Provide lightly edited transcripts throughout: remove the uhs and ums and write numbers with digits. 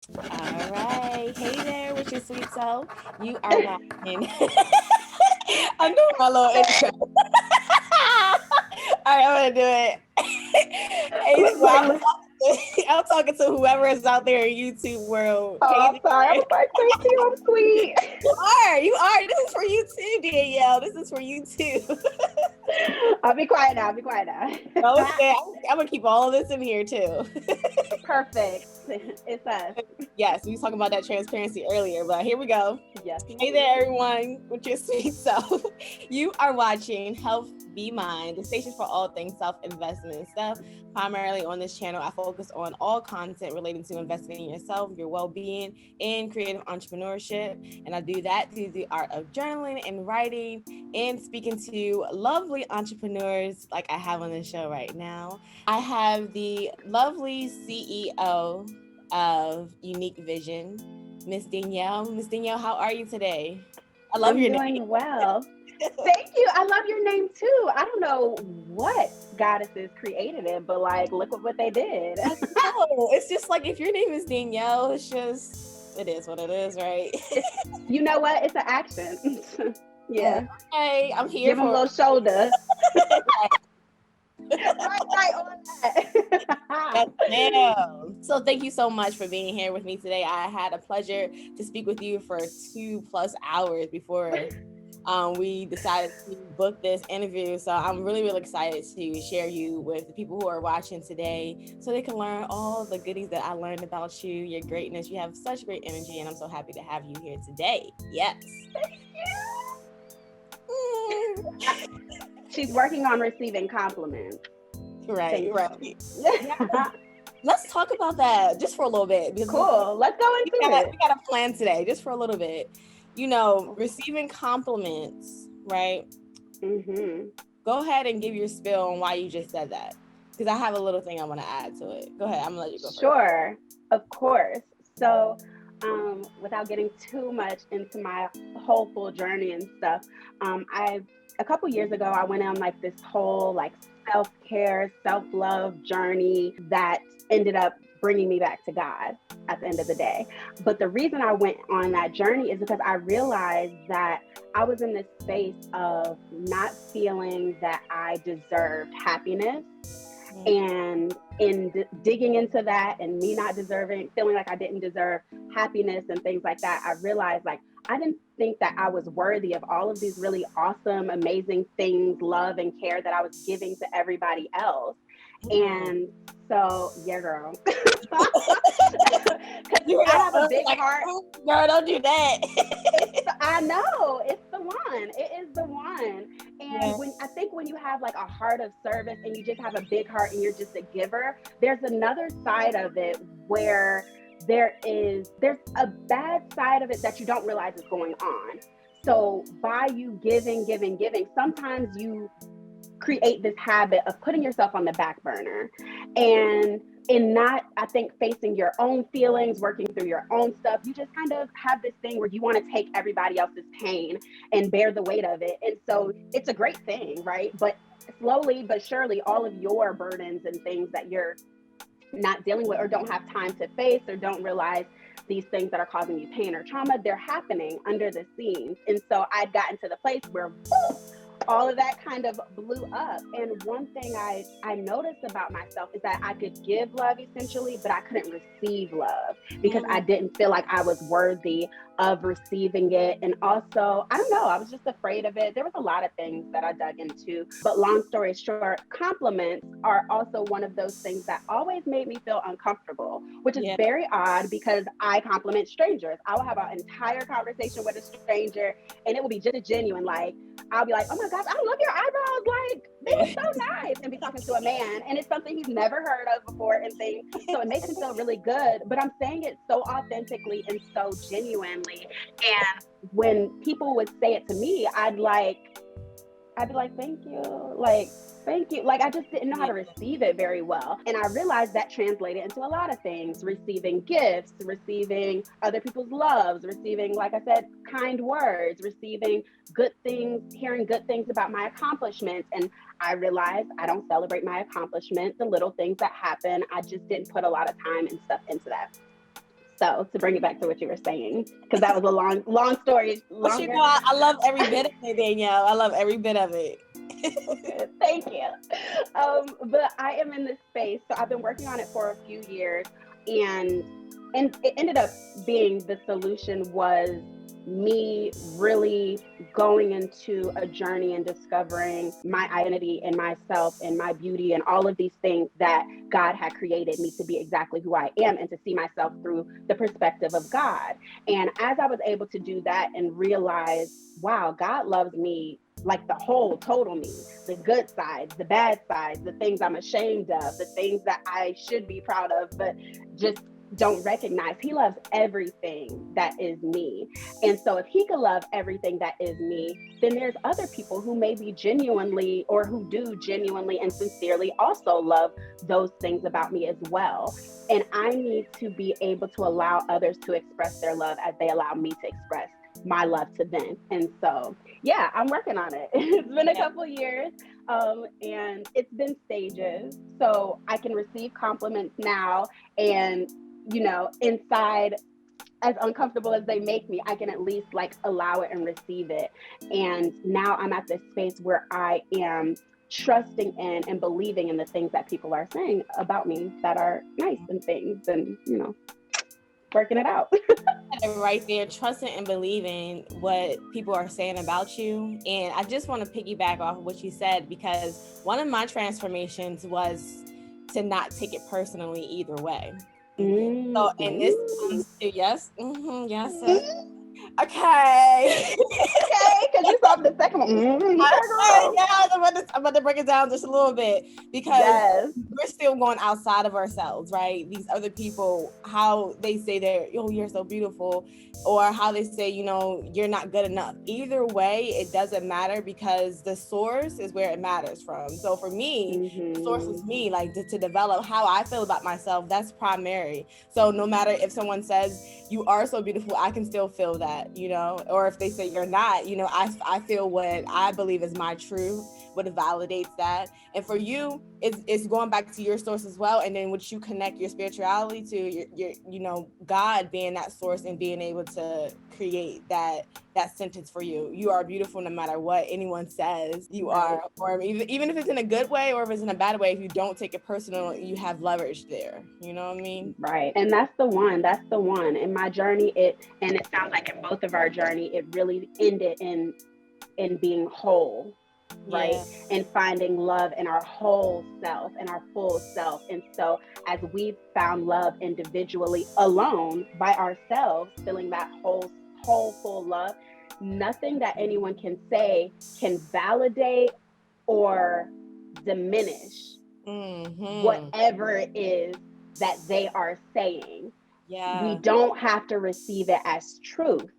All right. Hey there with your sweet self. You are watching. I'm doing my little intro. All right, I'm gonna do it. Hey, Look, so like, look. I'm talking to whoever is out there in YouTube world. Oh, Hey I'm sorry. I there. was like, thank you. I'm sweet. You are. This is for you too, Danielle. This is for you too. I'll be quiet now. I'll be quiet now. Okay, I'm gonna keep all of this in here too. Perfect. It's us. Yes, we was talking about that transparency earlier, but here we go. Yes, Hey indeed. there, everyone, with your sweet self. You are watching Health Be Mine, the station for all things self-investment stuff. Primarily on this channel, I focus on all content relating to investing in yourself, your well-being, and creative entrepreneurship. And I do that through the art of journaling and writing and speaking to lovely entrepreneurs like I have on the show right now. I have the lovely CEO of Unique Vision, Miss Danielle. Miss Danielle, how are you today? I love I'm your name. doing well. Thank you. I love your name too. I don't know what goddesses created it, but like, look at what they did. I know. It's just like if your name is Danielle, it is what it is, right? You know what? It's an action. Yeah. Okay, I'm here Give them a for little shoulder. it. Right on Yes, that. ma'am. So thank you so much for being here with me today. I had a pleasure to speak with you for 2+ hours before we decided to book this interview. So I'm really, really excited to share you with the people who are watching today so they can learn all the goodies that I learned about you, your greatness. You have such great energy, and I'm so happy to have you here today. Yes. She's working on receiving compliments. Right, Thank right. you. Let's talk about that just for a little bit because Cool. Let's go into we it. got a plan today just for a little bit. Receiving compliments, right? Mm-hmm. Go ahead and give your spill on why you just said that. Because I have a little thing I want to add to it. Go ahead. I'm gonna let you go first. Sure. Of course. So, without getting too much into my whole full journey and stuff, I a couple years ago I went on like this whole like self care, self love journey that ended up bringing me back to God at the end of the day. But the reason I went on that journey is because I realized that I was in this space of not feeling that I deserved happiness, and in digging into that and me not deserving, feeling like I didn't deserve happiness and things like that, I realized like I didn't think that I was worthy of all of these really awesome, amazing things, love and care that I was giving to everybody else. And so, yeah, girl. Because You I have a big like, heart. girl, don't do that. I know it's the one. It is the one. And when you have like a heart of service and you just have a big heart and you're just a giver, there's another side of it where there's a bad side of it that you don't realize is going on. So by you giving, sometimes you create this habit of putting yourself on the back burner, and in not, I think, facing your own feelings, working through your own stuff, you just kind of have this thing where you want to take everybody else's pain and bear the weight of it. And so it's a great thing, right? But slowly but surely, all of your burdens and things that you're not dealing with or don't have time to face or don't realize, these things that are causing you pain or trauma, they're happening under the scenes. And so I'd gotten to the place where all of that kind of blew up. And one thing I noticed about myself is that I could give love essentially, but I couldn't receive love because I didn't feel like I was worthy of receiving it. And also, I don't know, I was just afraid of it. There was a lot of things that I dug into. But long story short, compliments are also one of those things that always made me feel uncomfortable, which is very odd because I compliment strangers. I will have an entire conversation with a stranger and it will be just genuine. Like, I'll be like, oh my gosh, I love your eyebrows. Like, they look so nice. And be talking to a man. And it's something he's never heard of before and things. So it makes him feel really good. But I'm saying it so authentically and so genuinely. And when people would say it to me, I'd be like, thank you. Thank you. I just didn't know how to receive it very well. And I realized that translated into a lot of things: receiving gifts, receiving other people's loves, receiving, like I said, kind words, receiving good things, hearing good things about my accomplishments. And I realized I don't celebrate my accomplishments, the little things that happen. I just didn't put a lot of time and stuff into that. So to bring it back to what you were saying, because that was a long story. But you know, I love every bit of it, Danielle. I love every bit of it. Thank you. But I am in this space, so I've been working on it for a few years, and it ended up being the solution was me really going into a journey and discovering my identity and myself and my beauty and all of these things that God had created me to be exactly who I am, and to see myself through the perspective of God. And as I was able to do that and realize, wow, God loves me like the whole total me, the good sides, the bad sides, the things I'm ashamed of, the things that I should be proud of, but just don't recognize. He loves everything that is me. And so if he could love everything that is me, then there's other people who maybe genuinely, or who do genuinely and sincerely also love those things about me as well. And I need to be able to allow others to express their love as they allow me to express my love to them. And so, yeah, I'm working on it. It's been a couple years, and it's been stages. So I can receive compliments now, and you know, inside, as uncomfortable as they make me, I can at least like allow it and receive it. And now I'm at this space where I am trusting in and believing in the things that people are saying about me that are nice and things, and you know, working it out. Right there, trusting and believing what people are saying about you. And I just want to piggyback off of what you said, because one of my transformations was to not take it personally either way. So, and this comes to, yes, yes. Okay. Okay, because you saw the second one. I'm about to break it down just a little bit, because we're still going outside of ourselves, right? These other people, how they say they're, oh, you're so beautiful, or how they say, you know, you're not good enough. Either way, it doesn't matter, because the source is where it matters from. So for me, the source is me, like to develop how I feel about myself. That's primary. So no matter if someone says you are so beautiful, I can still feel that, you know, or if they say you're not, you know, I feel what I believe is my truth, what validates that. And for you, it's going back to your source as well. And then what you connect your spirituality to, your you know, God being that source and being able to create that sentence for you. You are beautiful no matter what anyone says you are, or even if it's in a good way or if it's in a bad way. If you don't take it personal, you have leverage there. You know what I mean? Right. And that's the one. In my journey, it sounds like in both of our journey, it really ended in being whole, right? And finding love in our whole self and our full self. And so as we've found love individually, alone, by ourselves, feeling that whole full love, nothing that anyone can say can validate or diminish whatever it is that they are saying. We don't have to receive it as truth.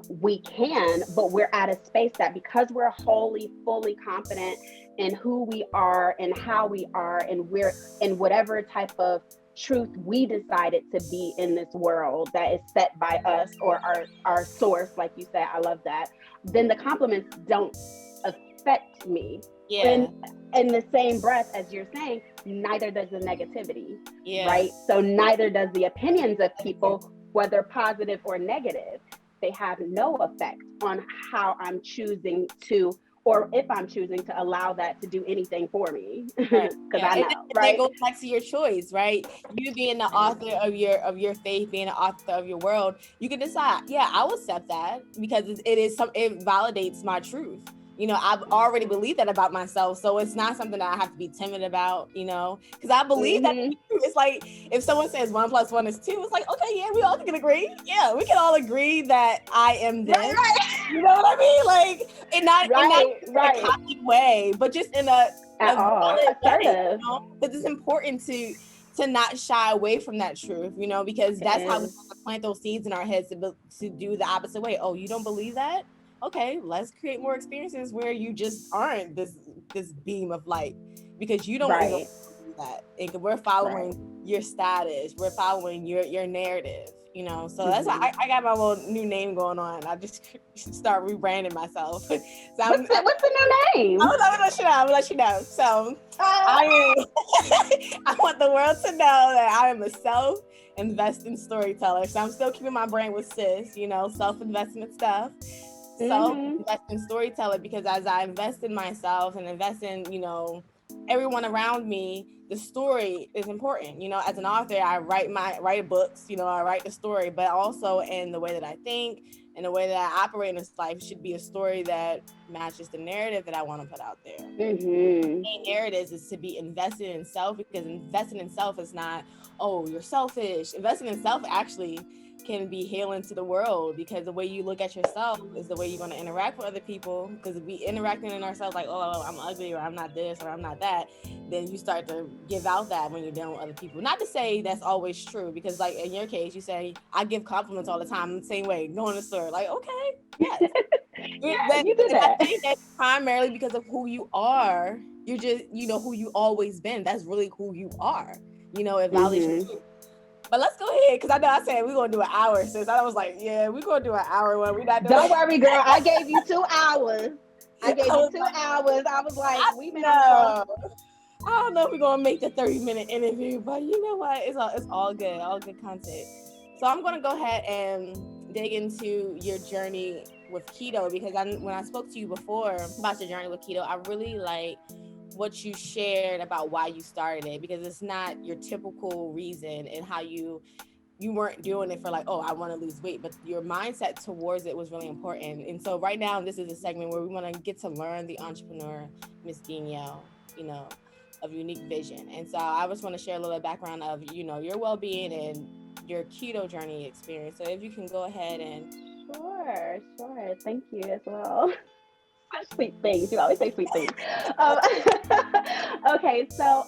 We can, but we're at a space that, because we're wholly, fully confident in who we are and how we are, and we're in whatever type of truth we decided to be in this world that is set by us, or our source, like you said, I love that, then the compliments don't affect me. In the same breath as you're saying, neither does the negativity, right? So neither does the opinions of people, whether positive or negative. They have no effect on how I'm choosing to, or if I'm choosing to allow that to do anything for me. Because I know, right? It goes back to your choice, right? You being the author of your faith, being the author of your world, you can decide, I will accept that, because it validates my truth. You know, I've already believed that about myself. So it's not something that I have to be timid about, you know, because I believe that it's like, if someone says 1 + 1 is 2, it's like, okay, we all can agree. Yeah, we can all agree that I am this. Right. You know what I mean? Like, in not a cocky way, but just in a valid way, you know? Because it's important to not shy away from that truth, you know, because that's how we have to plant those seeds in our heads to do the opposite way. Oh, you don't believe that? Okay, let's create more experiences where you just aren't this beam of light, because you don't even believe that. And we're following your status. We're following your narrative. You know, so that's why I got my little new name going on. I just should start rebranding myself. So what's the new name? I'm gonna let you know. So I want the world to know that I am a self-investing storyteller. So I'm still keeping my brand with sis, you know, self-investment stuff. Self-investing storyteller, because as I invest in myself and invest in, you know, everyone around me, the story is important. You know, as an author, I write books, you know, I write the story, but also in the way that I think and the way that I operate in this life should be a story that matches the narrative that I want to put out there. The main narrative is to be invested in self, because investing in self is not, oh, you're selfish. Investing in self actually can be healing to the world, because the way you look at yourself is the way you're going to interact with other people. Because if we interacting in ourselves like, oh, I'm ugly, or I'm not this, or I'm not that, then you start to give out that when you're dealing with other people. Not to say that's always true, because like in your case, you say, I give compliments all the time the same way, going to the store, like, okay, yes. You do that. I think that's primarily because of who you are. You're just, you know, who you always been. That's really who you are. You know, it validates you. But let's go ahead, because I know I said we're going to do an hour, sis. I was like, yeah, we're going to do an hour one. We're not doing Don't worry, girl. I gave you 2 hours. I was like, we been on. I don't know if we're going to make the 30-minute interview, but you know what? It's all good content. So I'm going to go ahead and dig into your journey with keto, because when I spoke to you before about your journey with keto, I really like what you shared about why you started it, because it's not your typical reason, and how you weren't doing it for like, oh, I want to lose weight, but your mindset towards it was really important. And so right now, this is a segment where we want to get to learn the entrepreneur, Miss Danielle, you know, of Unique Vision. And so I just want to share a little background of, you know, your well-being and your keto journey experience. So if you can go ahead and. Sure. Thank you as well. Such sweet things. You always say sweet things. Okay, so